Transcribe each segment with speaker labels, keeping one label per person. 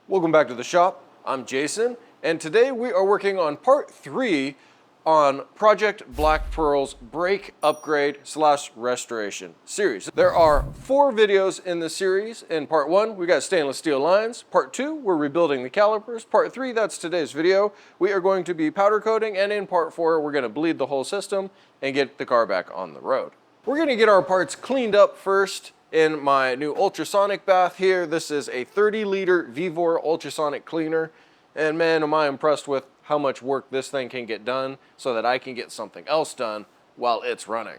Speaker 1: Welcome back to the shop. I'm Jason, and today we are working on part 3 on Project Black Pearl's brake upgrade / restoration series. There are 4 videos in the series. In part 1, we got stainless steel lines. Part 2, we're rebuilding the calipers. Part 3, that's today's video. We are going to be powder coating, and in part 4, we're going to bleed the whole system and get the car back on the road. We're going to get our parts cleaned up first in my new ultrasonic bath here. This is a 30-liter Vevor ultrasonic cleaner, and man, am I impressed with how much work this thing can get done so that I can get something else done while it's running.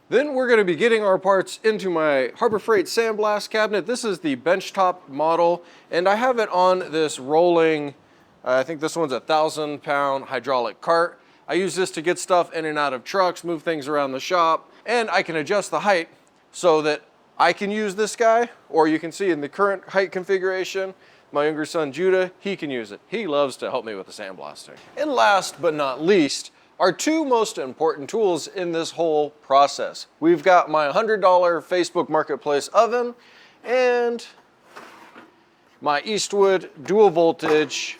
Speaker 1: Then we're going to be getting our parts into my Harbor Freight sandblast cabinet. This is the benchtop model, and I have it on this rolling, I think this one's a 1,000-pound hydraulic cart. I use this to get stuff in and out of trucks, move things around the shop, and I can adjust the height so that I can use this guy, or you can see in the current height configuration, my younger son Judah, he can use it. He loves to help me with the sandblasting. And last but not least, our 2 most important tools in this whole process. We've got my $100 Facebook Marketplace oven and my Eastwood dual voltage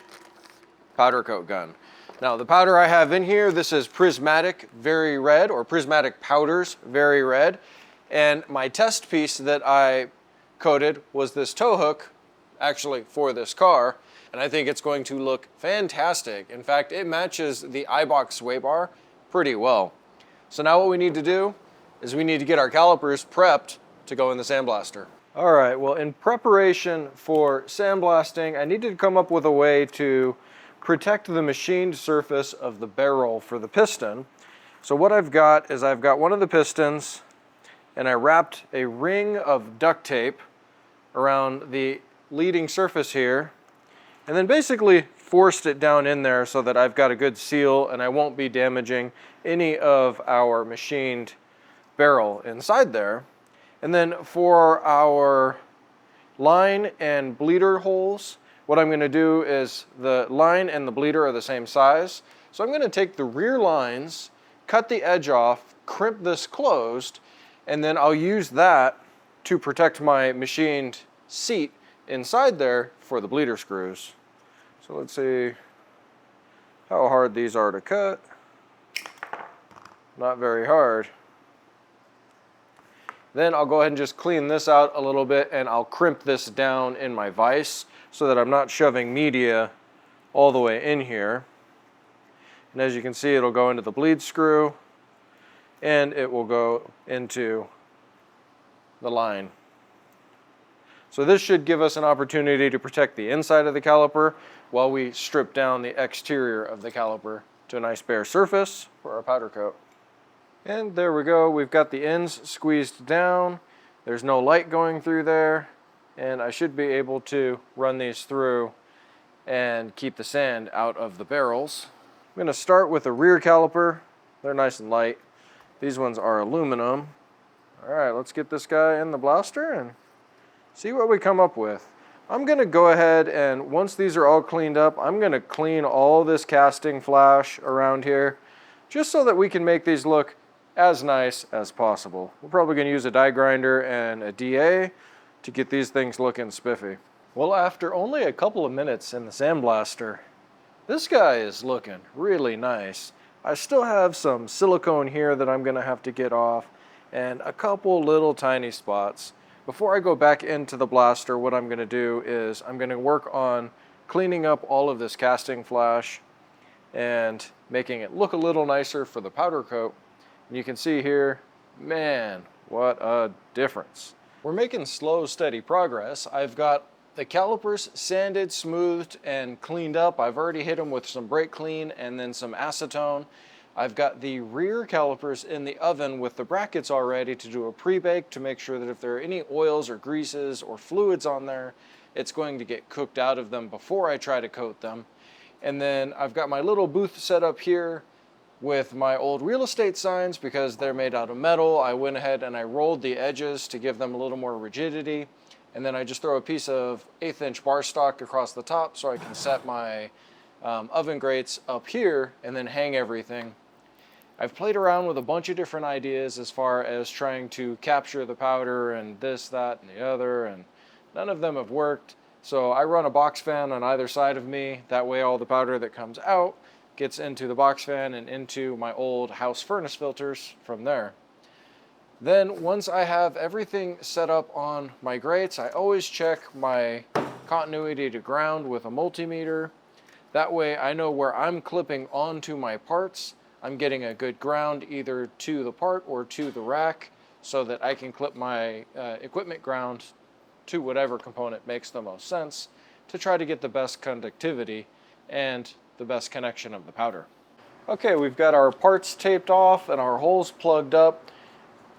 Speaker 1: powder coat gun. Now the powder I have in here, this is Prismatic Very Red, or Prismatic Powders Very Red. And my test piece that I coated was this tow hook, actually for this car. And I think it's going to look fantastic. In fact, it matches the iBox sway bar pretty well. So now what we need to do is we need to get our calipers prepped to go in the sandblaster. All right, well, in preparation for sandblasting, I needed to come up with a way to protect the machined surface of the barrel for the piston. So what I've got is I've got one of the pistons, and I wrapped a ring of duct tape around the leading surface here, and then basically forced it down in there so that I've got a good seal and I won't be damaging any of our machined barrel inside there. And then for our line and bleeder holes, what I'm going to do is the line and the bleeder are the same size. So I'm going to take the rear lines, cut the edge off, crimp this closed, and then I'll use that to protect my machined seat inside there for the bleeder screws. So let's see how hard these are to cut. Not very hard. Then I'll go ahead and just clean this out a little bit, and I'll crimp this down in my vise so that I'm not shoving media all the way in here. And as you can see, it'll go into the bleed screw and it will go into the line. So this should give us an opportunity to protect the inside of the caliper while we strip down the exterior of the caliper to a nice bare surface for our powder coat. And there we go, we've got the ends squeezed down. There's no light going through there, and I should be able to run these through and keep the sand out of the barrels. I'm going to start with the rear caliper. They're nice and light. These ones are aluminum. All right, let's get this guy in the blaster and see what we come up with. I'm going to go ahead and once these are all cleaned up, I'm going to clean all this casting flash around here just so that we can make these look as nice as possible. We're probably going to use a die grinder and a DA to get these things looking spiffy. Well, after only a couple of minutes in the sandblaster, this guy is looking really nice. I still have some silicone here that I'm going to have to get off and a couple little tiny spots. Before I go back into the blaster, what I'm going to do is I'm going to work on cleaning up all of this casting flash and making it look a little nicer for the powder coat. And you can see here, man, what a difference. We're making slow, steady progress. I've got the calipers sanded, smoothed, and cleaned up. I've already hit them with some brake clean and then some acetone. I've got the rear calipers in the oven with the brackets already to do a pre-bake to make sure that if there are any oils or greases or fluids on there, it's going to get cooked out of them before I try to coat them. And then I've got my little booth set up here with my old real estate signs because they're made out of metal. I went ahead and I rolled the edges to give them a little more rigidity. And then I just throw a piece of 1/8" bar stock across the top so I can set my oven grates up here and then hang everything. I've played around with a bunch of different ideas as far as trying to capture the powder and this, that, and the other, and None of them have worked. So I run a box fan on either side of me. That way all the powder that comes out gets into the box fan and into my old house furnace filters from there. Then once I have everything set up on my grates, I always check my continuity to ground with a multimeter. That way I know where I'm clipping onto my parts. I'm getting a good ground either to the part or to the rack so that I can clip my equipment ground to whatever component makes the most sense to try to get the best conductivity and the best connection of the powder. Okay, we've got our parts taped off and our holes plugged up.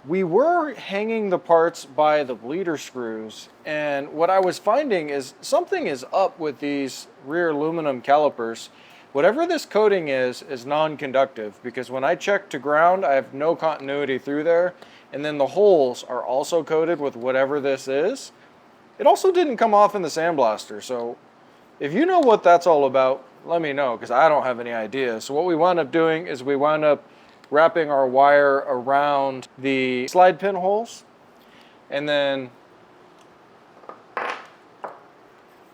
Speaker 1: We were hanging the parts by the bleeder screws, and what I was finding is something is up with these rear aluminum calipers. Whatever this coating is non-conductive, because when I check to ground, I have no continuity through there, and then the holes are also coated with whatever this is. It also didn't come off in the sandblaster, so if you know what that's all about, let me know, because I don't have any idea. So what we wound up doing is we wound up wrapping our wire around the slide pin holes, and then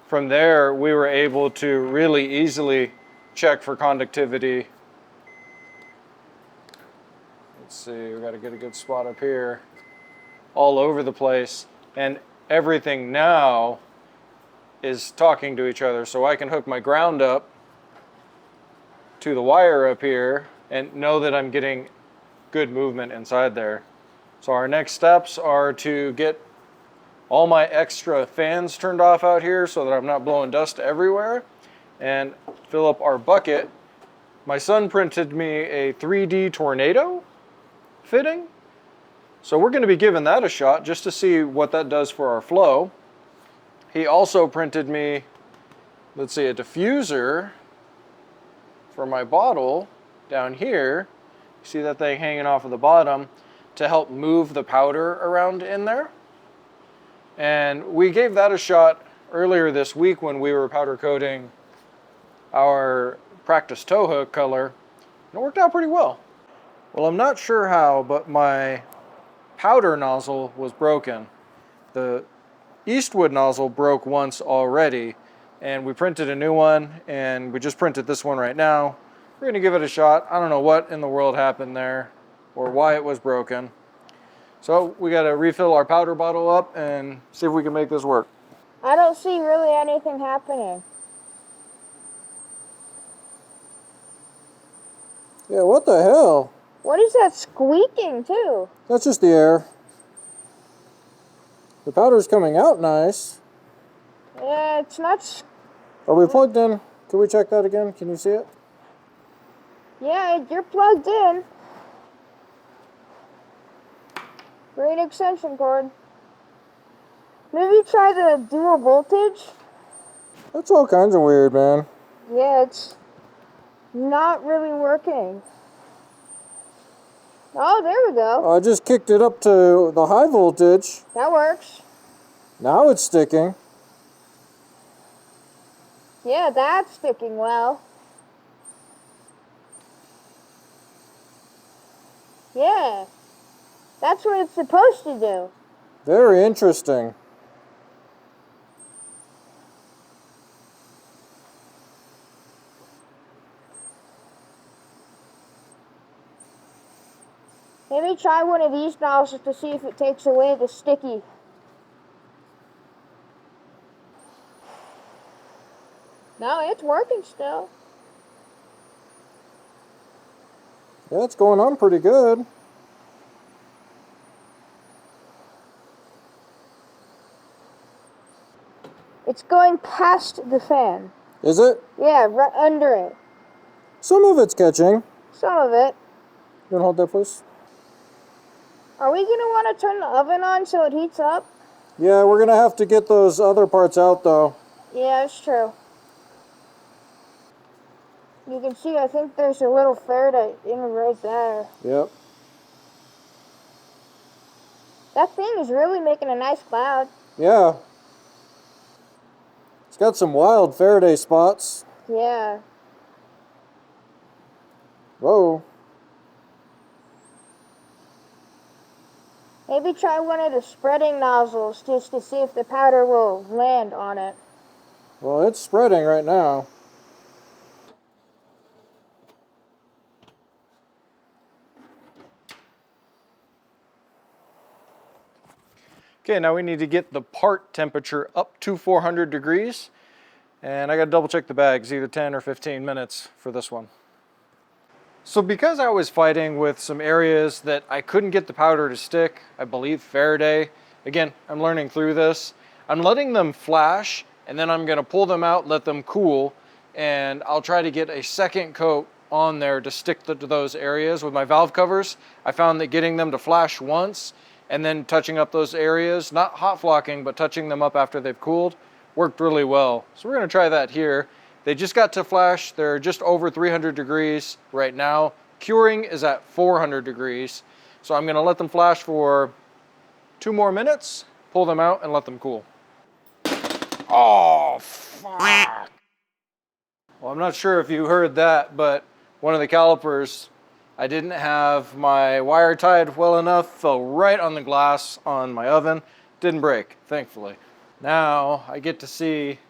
Speaker 1: from there we were able to really easily check for conductivity. Let's see, we got to get a good spot up here, all over the place, and everything now is talking to each other, so I can hook my ground up to the wire up here and know that I'm getting good movement inside there. So our next steps are to get all my extra fans turned off out here so that I'm not blowing dust everywhere, and fill up our bucket. My son printed me a 3D tornado fitting, so we're going to be giving that a shot just to see what that does for our flow. He also printed me, let's see, a diffuser for my bottle down here. See that thing hanging off of the bottom to help move the powder around in there. And we gave that a shot earlier this week when we were powder coating our practice tow hook color, and it worked out pretty well. Well, I'm not sure how, but my powder nozzle was broken. The Eastwood nozzle broke once already, and we printed a new one, and we just printed this one right now. We're gonna give it a shot. I don't know what in the world happened there or why it was broken. So we gotta refill our powder bottle up and see if we can make this work.
Speaker 2: I don't see really anything happening.
Speaker 1: Yeah, what the hell?
Speaker 2: What is that squeaking too?
Speaker 1: That's just the air. The powder's coming out nice.
Speaker 2: Yeah, it's not.
Speaker 1: Are we plugged in? Can we check that again? Can you see it?
Speaker 2: Yeah, you're plugged in. Great extension cord. Maybe try the dual voltage.
Speaker 1: That's all kinds of weird, man.
Speaker 2: Yeah, it's not really working. Oh, there we go.
Speaker 1: I just kicked it up to the high voltage.
Speaker 2: That works.
Speaker 1: Now it's sticking.
Speaker 2: Yeah, that's sticking well. Yeah, that's what it's supposed to do.
Speaker 1: Very interesting.
Speaker 2: Maybe try one of these nozzles to see if it takes away the sticky. No, it's working still.
Speaker 1: Yeah, it's going on pretty good.
Speaker 2: It's going past the fan.
Speaker 1: Is it?
Speaker 2: Yeah, right under it.
Speaker 1: Some of it's catching.
Speaker 2: Some of it.
Speaker 1: You wanna hold that, please?
Speaker 2: Are we going to want to turn the oven on so it heats up?
Speaker 1: Yeah, we're gonna have to get those other parts out though.
Speaker 2: Yeah, that's true. You can see, I think there's a little Faraday in right there.
Speaker 1: Yep.
Speaker 2: That thing is really making a nice cloud.
Speaker 1: Yeah. It's got some wild Faraday spots.
Speaker 2: Yeah.
Speaker 1: Whoa.
Speaker 2: Maybe maybe try one of the spreading nozzles just to see if the powder will land on it.
Speaker 1: Well, it's spreading right now. Okay, now we need to get the part temperature up to 400 degrees. And I gotta double check the bags, either 10 or 15 minutes for this one. So because I was fighting with some areas that I couldn't get the powder to stick, I believe Faraday, again, I'm learning through this, I'm letting them flash and then I'm gonna pull them out, let them cool, and I'll try to get a second coat on there to stick to those areas. With my valve covers, I found that getting them to flash once and then touching up those areas, not hot flocking, but touching them up after they've cooled, worked really well. So we're gonna try that here. They just got to flash. They're just over 300 degrees right now. Curing is at 400 degrees. So I'm gonna let them flash for 2 more minutes, pull them out and let them cool. Oh, fuck. Well, I'm not sure if you heard that, but one of the calipers, I didn't have my wire tied well enough, fell right on the glass on my oven. Didn't break, thankfully. Now I get to see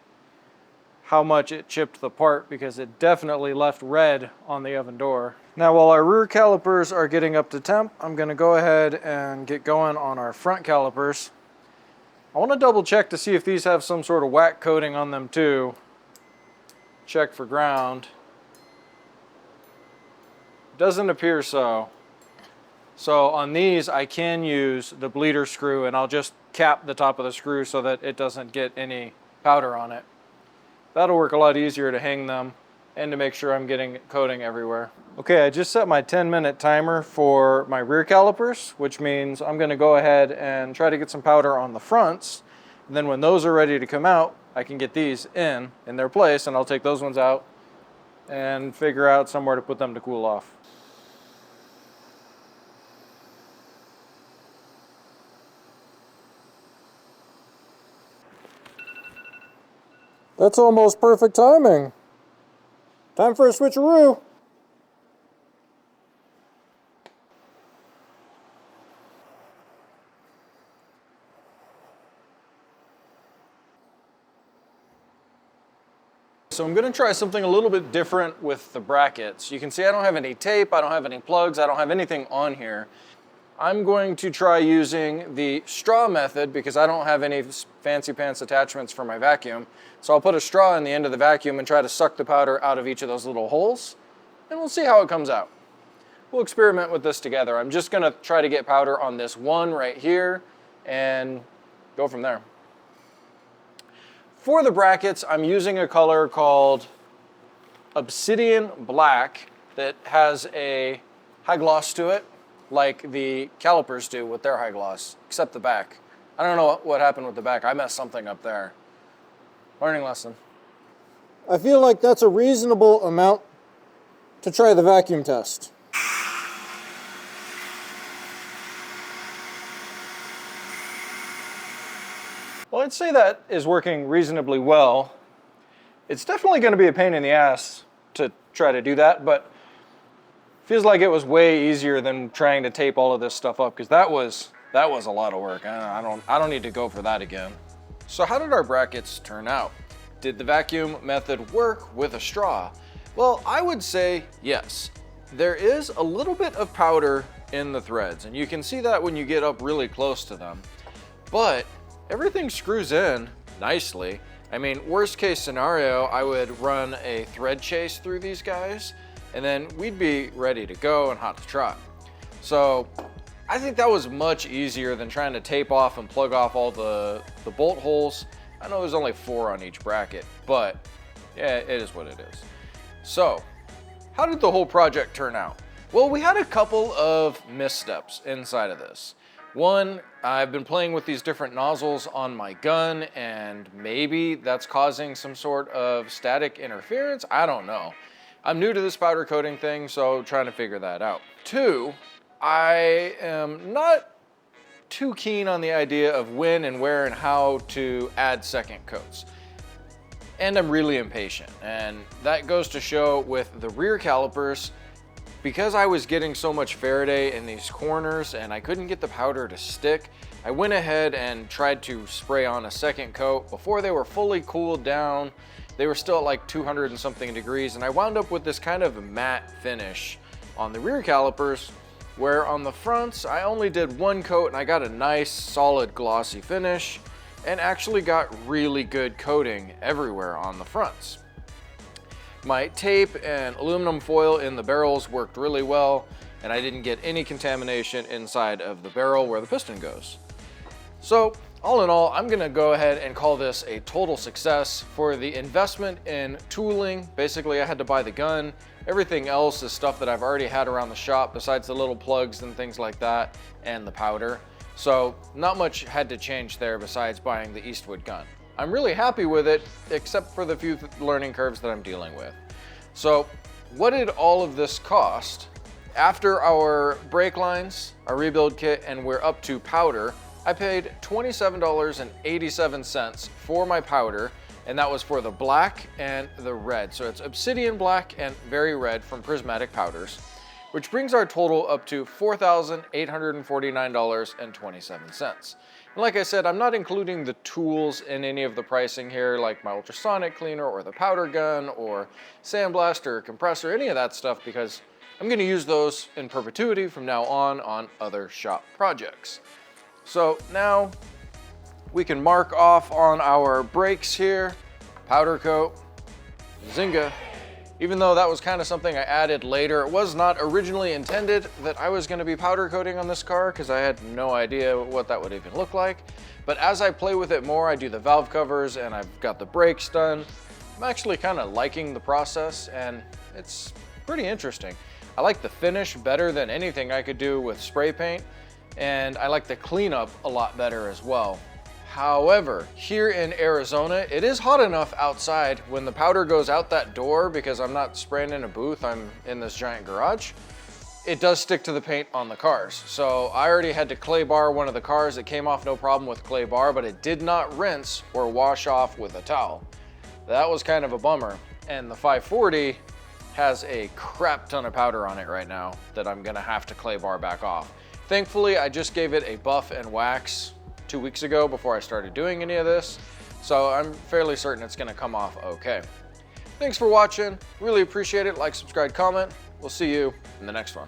Speaker 1: how much it chipped the part because it definitely left red on the oven door. Now while our rear calipers are getting up to temp, I'm gonna go ahead and get going on our front calipers. I wanna double check to see if these have some sort of wax coating on them too. Check for ground. Doesn't appear so. So on these I can use the bleeder screw and I'll just cap the top of the screw so that it doesn't get any powder on it. That'll work a lot easier to hang them and to make sure I'm getting coating everywhere. Okay, I just set my 10-minute timer for my rear calipers, which means I'm gonna go ahead and try to get some powder on the fronts. And then when those are ready to come out, I can get these in their place and I'll take those ones out and figure out somewhere to put them to cool off. That's almost perfect timing. Time for a switcheroo. So I'm gonna try something a little bit different with the brackets. You can see I don't have any tape, I don't have any plugs, I don't have anything on here. I'm going to try using the straw method because I don't have any fancy pants attachments for my vacuum. So I'll put a straw in the end of the vacuum and try to suck the powder out of each of those little holes, and we'll see how it comes out. We'll experiment with this together. I'm just gonna try to get powder on this one right here and go from there. For the brackets, I'm using a color called Obsidian Black that has a high gloss to it, like the calipers do with their high gloss, except the back. I don't know what happened with the back. I messed something up there. Learning lesson. I feel like that's a reasonable amount to try the vacuum test. Well, I'd say that is working reasonably well. It's definitely going to be a pain in the ass to try to do that, but feels like it was way easier than trying to tape all of this stuff up, because that was a lot of work. I don't need to go for that again. So how did our brackets turn out? Did the vacuum method work with a straw? Well, I would say yes. There is a little bit of powder in the threads, and you can see that when you get up really close to them. But everything screws in nicely. I mean, worst case scenario, I would run a thread chase through these guys, and then we'd be ready to go and hot to trot. So I think that was much easier than trying to tape off and plug off all the bolt holes. I know there's only 4 on each bracket, but yeah, it is what it is. So how did the whole project turn out? Well, we had a couple of missteps inside of this. One, I've been playing with these different nozzles on my gun, and maybe that's causing some sort of static interference. I don't know. I'm new to this powder coating thing, so trying to figure that out. 2, I am not too keen on the idea of when and where and how to add second coats. And I'm really impatient, and that goes to show with the rear calipers. Because I was getting so much Faraday in these corners and I couldn't get the powder to stick, I went ahead and tried to spray on a second coat. Before they were fully cooled down, they were still at like 200 and something degrees, and I wound up with this kind of matte finish on the rear calipers, where on the fronts I only did one coat and I got a nice solid glossy finish and actually got really good coating everywhere on the fronts. My tape and aluminum foil in the barrels worked really well, and I didn't get any contamination inside of the barrel where the piston goes. So all in all, I'm gonna go ahead and call this a total success. For the investment in tooling, basically I had to buy the gun. Everything else is stuff that I've already had around the shop besides the little plugs and things like that and the powder. So not much had to change there besides buying the Eastwood gun. I'm really happy with it, except for the few learning curves that I'm dealing with. So what did all of this cost? After our brake lines, our rebuild kit, and we're up to powder, I paid $27.87 for my powder, and that was for the black and the red. So it's obsidian black and very red from Prismatic powders, which brings our total up to $4,849.27. And like I said, I'm not including the tools in any of the pricing here, like my ultrasonic cleaner or the powder gun or sandblaster, compressor, any of that stuff, because I'm gonna use those in perpetuity from now on other shop projects. So now we can mark off on our brakes here, powder coat, Zynga. Even though that was kind of something I added later, it was not originally intended that I was going to be powder coating on this car because I had no idea what that would even look like. But as I play with it more, I do the valve covers and I've got the brakes done. I'm actually kind of liking the process and it's pretty interesting. I like the finish better than anything I could do with spray paint, and I like the cleanup a lot better as well. However, here in Arizona, it is hot enough outside when the powder goes out that door, because I'm not spraying in a booth, I'm in this giant garage. It does stick to the paint on the cars. So I already had to clay bar one of the cars. It came off no problem with clay bar, but it did not rinse or wash off with a towel. That was kind of a bummer. And the 540 has a crap ton of powder on it right now that I'm gonna have to clay bar back off. Thankfully, I just gave it a buff and wax 2 weeks ago before I started doing any of this, so I'm fairly certain it's gonna come off okay. Thanks for watching, really appreciate it. Like, subscribe, comment. We'll see you in the next one.